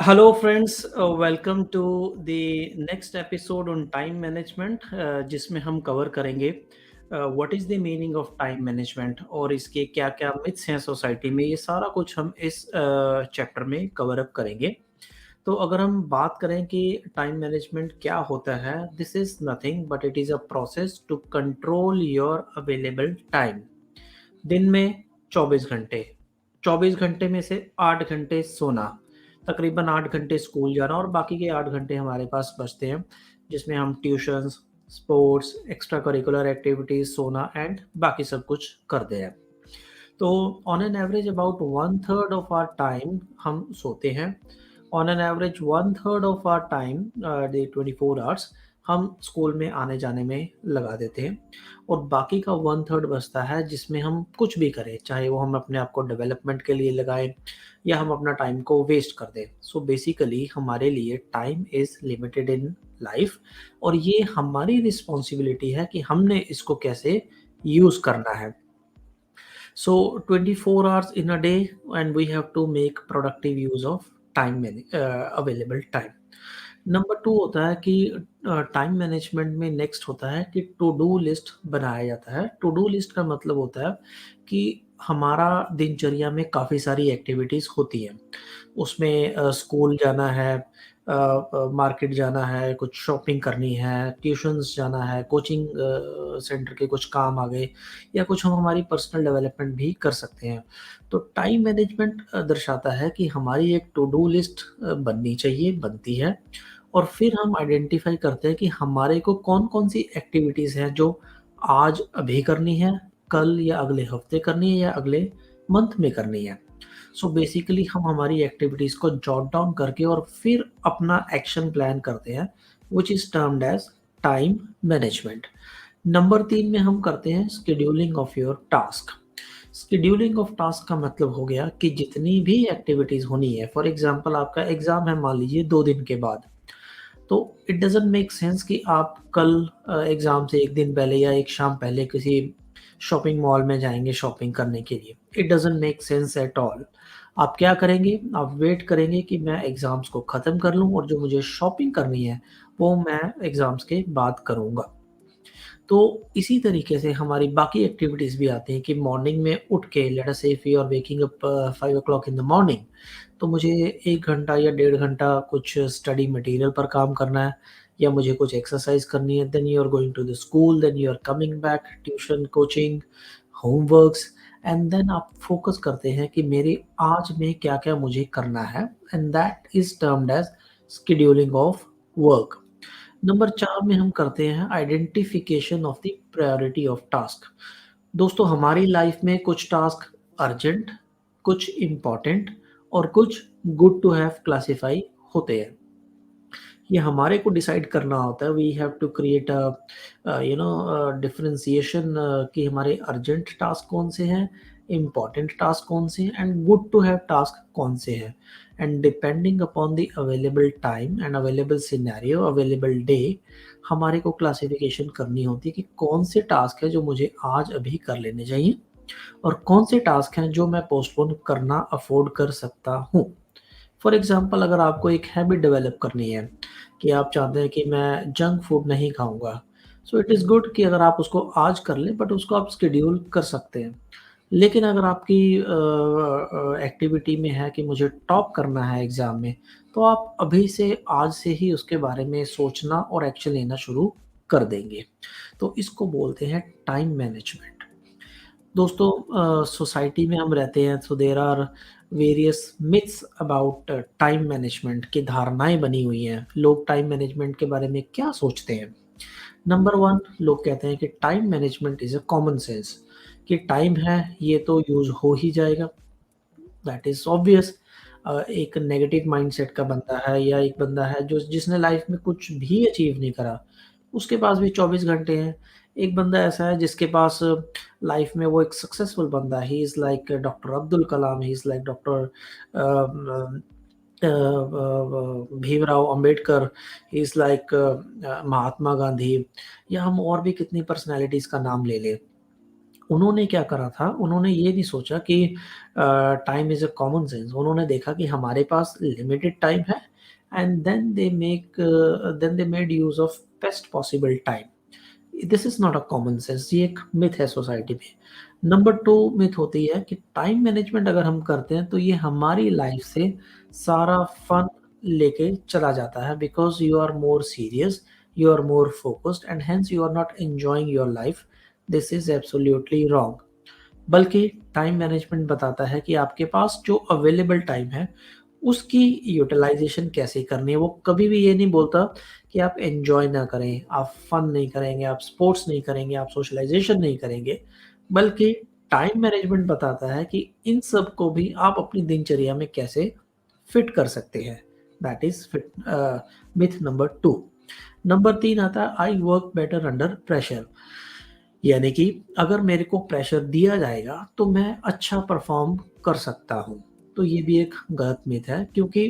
Hello, friends. Welcome to the next episode on time management, जिसमें हम cover करेंगे what is the meaning of time management और इसके क्या क्या मिथ्स हैं सोसाइटी में। ये सारा कुछ हम इस चैप्टर में कवर अप करेंगे। तो अगर हम बात करें कि टाइम मैनेजमेंट क्या होता है, this is nothing but it is a process to control your available time. दिन में 24 घंटे, 24 घंटे में से 8 घंटे सोना, तकरीबन 8 घंटे स्कूल जाना और बाकी के 8 घंटे हमारे पास बचते हैं, जिसमें हम tuitions, sports, extra curricular activities, सोना एंड बाकी सब कुछ करते हैं। तो on an average about 1/3 of our time हम सोते हैं। On an average 1/3 of our time the 24 hours हम स्कूल में आने-जाने में लगा देते हैं और बाकी का 1/3 बचता है जिसमें हम कुछ भी करें, चाहे वो हम अपने आप को डेवलपमेंट के लिए लगाएँ या हम अपना टाइम को वेस्ट कर दें। सो बेसिकली हमारे लिए time is limited in life और ये हमारी रिस्पॉन्सिबिलिटी है कि हमने इसको कैसे यूज़ करना है। So 24 hours in a day and we have to make productive use of available time. Number 2 होता है कि टाइम मैनेजमेंट में नेक्स्ट होता है कि टू डू लिस्ट बनाया जाता है। टू डू लिस्ट का मतलब होता है कि हमारा दिनचर्या में काफ़ी सारी एक्टिविटीज़ होती हैं। उसमें स्कूल जाना है, मार्केट जाना है, कुछ शॉपिंग करनी है, ट्यूशन्स जाना है, कोचिंग सेंटर के कुछ काम आ गए या कुछ हम हमारी पर्सनल डेवलपमेंट भी कर सकते हैं। तो टाइम मैनेजमेंट दर्शाता है कि हमारी एक टू डू लिस्ट बननी चाहिए, बनती है और फिर हम आइडेंटिफ़ाई करते हैं कि हमारे को कौन-कौन सी एक्टिविटीज़ हैं जो आज अभी करनी है, कल या अगले हफ्ते करनी है या अगले मंथ में करनी है। सो बेसिकली हम हमारी एक्टिविटीज़ को जॉट डाउन करके और फिर अपना एक्शन प्लान करते हैं, which is termed as time management. Number 3 में हम करते हैं scheduling of your task. Scheduling of task का मतलब हो गया कि जितनी भी एक्टिविटीज़ होनी है, फॉर एग्ज़ाम्पल आपका एग्ज़ाम है मान लीजिए 2 दिन के बाद, तो इट डज़न्ट मेक सेंस कि आप कल एग्ज़ाम से 1 दिन पहले या 1 शाम पहले किसी शॉपिंग मॉल में जाएँगे शॉपिंग करने के लिए। It doesn't make sense at all. आप क्या करेंगे? आप वेट करेंगे कि मैं एग्ज़ाम्स को ख़त्म कर लूँ और जो मुझे शॉपिंग करनी है, वो मैं एग्ज़ाम्स के बाद करूँगा। तो इसी तरीके से हमारी बाकी एक्टिविटीज़ भी आती हैं कि मॉर्निंग में उठ के let us say if you are waking up 5 o'clock in the morning, तो मुझे 1 घंटा या डेढ़ घंटा कुछ स्टडी मटेरियल पर काम करना है या मुझे कुछ एक्सरसाइज करनी है। Then you are going to the school, then you are coming back, tuition, coaching, homeworks and then आप फ़ोकस करते हैं कि मेरे आज में क्या-क्या मुझे करना है and that is termed as scheduling of work. Number 4 में हम करते हैं identification of the priority of task. दोस्तों हमारी लाइफ में कुछ टास्क अर्जेंट, कुछ इम्पोर्टेंट और कुछ गुड टू हैव क्लासिफाई होते हैं। ये हमारे को डिसाइड करना होता है, we have to create differentiation कि हमारे अर्जेंट टास्क कौन से हैं, इम्पोर्टेंट टास्क कौन से हैं and good to have task कौन से हैं। And depending upon the available time and available scenario, available day, हमारे को क्लासिफिकेशन करनी होती है कि कौन से टास्क है जो मुझे आज अभी कर लेने चाहिए और कौन से टास्क हैं जो मैं पोस्टपोन करना अफोर्ड कर सकता हूँ। फॉर एग्ज़ाम्पल अगर आपको एक हैबिट डेवलप करनी है कि आप चाहते हैं कि मैं जंक फूड नहीं खाऊँगा, सो इट इज़ गुड कि अगर आप उसको आज कर लें बट उसको आप शेड्यूल कर सकते हैं। लेकिन अगर आपकी एक्टिविटी में है कि मुझे टॉप करना है एग्ज़ाम में, तो आप अभी से आज से ही उसके बारे में सोचना और एक्शन लेना शुरू कर देंगे। तो इसको बोलते हैं टाइम मैनेजमेंट। दोस्तों सोसाइटी में हम रहते हैं so there are various myths about time management की धारणाएँ बनी हुई हैं। लोग टाइम मैनेजमेंट के बारे में क्या सोचते हैं? नंबर 1 लोग कहते हैं कि time management is a common sense कि टाइम है ये तो यूज़ हो ही जाएगा। That is obvious. एक नेगेटिव माइंडसेट का बंदा है या एक बंदा है जो जिसने लाइफ में कुछ भी अचीव नहीं करा, उसके पास भी 24 घंटे हैं। एक बंदा ऐसा है जिसके पास लाइफ में वो एक सक्सेसफुल बंदा है, he is like doctor Abdul Kalam, he is like doctor Bhimrao Ambedkar, he is like Mahatma Gandhi या हम और भी कितनी पर्सनैलिटीज़ का नाम ले लें। उन्होंने क्या करा था, उन्होंने ये नहीं सोचा कि time is a common sense. उन्होंने देखा कि हमारे पास लिमिटेड टाइम है and then they made use of best possible time. This is not a common sense, ये एक मिथ है सोसाइटी में। नंबर 2 मिथ होती है कि टाइम मैनेजमेंट अगर हम करते हैं तो ये हमारी लाइफ से सारा फन लेके चला जाता है because you are more serious, you are more focused and hence you are not enjoying your life. This is absolutely wrong. बल्कि टाइम मैनेजमेंट बताता है कि आपके पास जो अवेलेबल टाइम है, उसकी यूटिलाइज़ेशन कैसे करनी है। वो कभी भी ये नहीं बोलता कि आप एन्जॉय ना करें, आप फन नहीं करेंगे, आप स्पोर्ट्स नहीं करेंगे, आप सोशलाइज़ेशन नहीं करेंगे, बल्कि टाइम मैनेजमेंट बताता है कि इन सब को भी आप अपनी दिनचर्या में कैसे फिट कर सकते हैं। That is myth number 2। Number 3 आता है I work better under pressure. यानी कि अगर मेरे को प्रेशर दिया जाएगा तो मैं अच्छा परफ़ॉर्म कर सकता हूँ। तो ये भी एक गलत मिथ है क्योंकि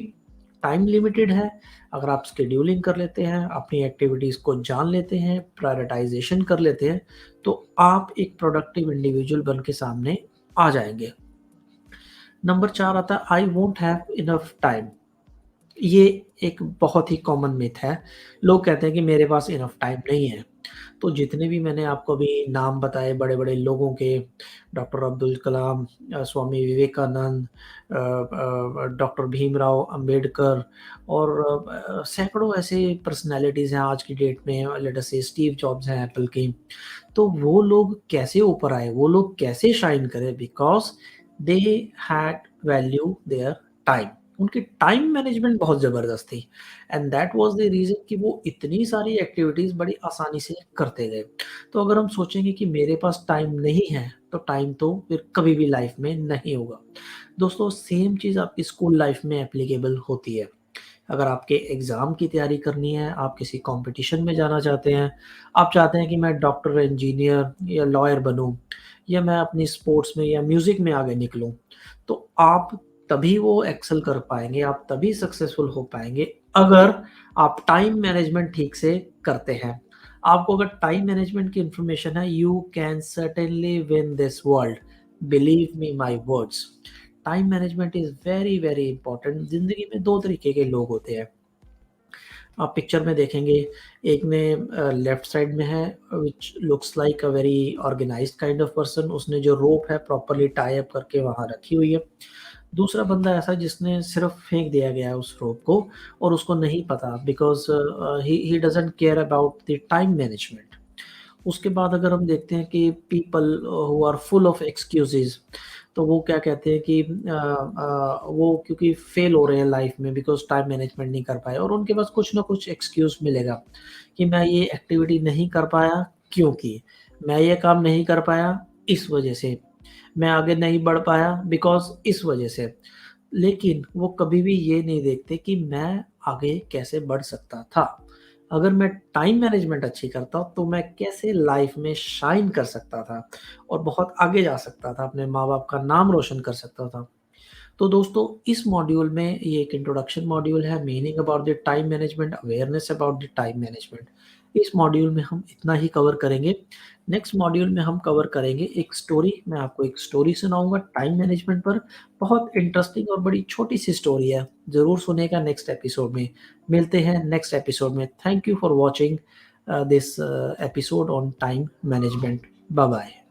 टाइम लिमिटेड है। अगर आप शेड्यूलिंग कर लेते हैं, अपनी एक्टिविटीज़ को जान लेते हैं, प्रायोरिटाइज़ेशन कर लेते हैं, तो आप एक प्रोडक्टिव इंडिविजुअल बन के सामने आ जाएँगे। नंबर 4 आता है I won't have enough time. ये एक बहुत ही कॉमन मिथ है। लोग कहते हैं कि मेरे पास इनफ टाइम नहीं है। तो जितने भी मैंने आपको अभी नाम बताए बड़े-बड़े लोगों के, डॉक्टर अब्दुल कलाम, स्वामी विवेकानंद, डॉक्टर भीमराव अंबेडकर और सैकड़ों ऐसे पर्सनैलिटीज़ हैं आज की डेट में, लेट अस से स्टीव जॉब्स हैं एप्पल के। तो वो लोग कैसे ऊपर आए, वो लोग कैसे शाइन करे because they had value their time. उनकी टाइम मैनेजमेंट बहुत ज़बरदस्त थी and that was the reason कि वो इतनी सारी एक्टिविटीज़ बड़ी आसानी से करते गए। तो अगर हम सोचेंगे कि मेरे पास टाइम नहीं है, तो टाइम तो फिर कभी भी लाइफ़ में नहीं होगा। दोस्तों सेम चीज़ आपकी स्कूल लाइफ़ में एप्लीकेबल होती है। अगर आपके एग्ज़ाम की तैयारी करनी है, आप किसी कॉम्पिटिशन में जाना चाहते हैं, आप चाहते हैं कि मैं डॉक्टर, इंजीनियर या लॉयर बनूँ या मैं अपनी स्पोर्ट्स में या म्यूज़िक में आगे निकलूँ, तो आप तभी वो एक्सेल कर पाएँगे, आप तभी सक्सेसफुल हो पाएँगे अगर आप टाइम मैनेजमेंट ठीक से करते हैं। आपको अगर टाइम मैनेजमेंट की इन्फॉर्मेशन है, you can certainly win this world, believe me my words. Time management is very, very important. ज़िंदगी में 2 तरीके के लोग होते हैं। आप पिक्चर में देखेंगे, एक ने लेफ्ट साइड में है which looks like a very organised kind of person, उसने जो रोप है प्रॉपर्ली टाई अप करके वहाँ रखी हुई है। दूसरा बंदा ऐसा है जिसने सिर्फ़ फेंक दिया गया है उस रोप को और उसको नहीं पता because he doesn't care about the time management. उसके बाद अगर हम देखते हैं कि people who are full of excuses, तो वो क्या कहते हैं कि वो क्योंकि फेल हो रहे हैं लाइफ़ में बिकॉज़ टाइम मैनेजमेंट नहीं कर पाए और उनके पास कुछ ना कुछ एक्सक्यूज़ मिलेगा कि मैं ये एक्टिविटी नहीं कर पाया क्योंकि, मैं ये काम नहीं कर पाया इस वजह से, मैं आगे नहीं बढ़ पाया बिकॉज़ इस वजह से। लेकिन वो कभी भी ये नहीं देखते कि मैं आगे कैसे बढ़ सकता था। अगर मैं टाइम मैनेजमेंट अच्छी करता तो मैं कैसे लाइफ़ में शाइन कर सकता था और बहुत आगे जा सकता था, अपने माँ-बाप का नाम रोशन कर सकता था। तो दोस्तों इस मॉड्यूल में ये एक इंट्रोडक्शन मॉड्यूल है, meaning about the time management, awareness about the time management. इस मॉड्यूल में हम इतना ही कवर करेंगे। नेक्स्ट मॉड्यूल में हम कवर करेंगे एक स्टोरी, मैं आपको एक स्टोरी सुनाऊँगा टाइम मैनेजमेंट पर। बहुत इंटरेस्टिंग और बड़ी छोटी-सी स्टोरी है, ज़रूर सुनिएगा नेक्स्ट एपिसोड में। मिलते हैं नेक्स्ट एपिसोड में। Thank you for watching this episode on time management. Bye-bye.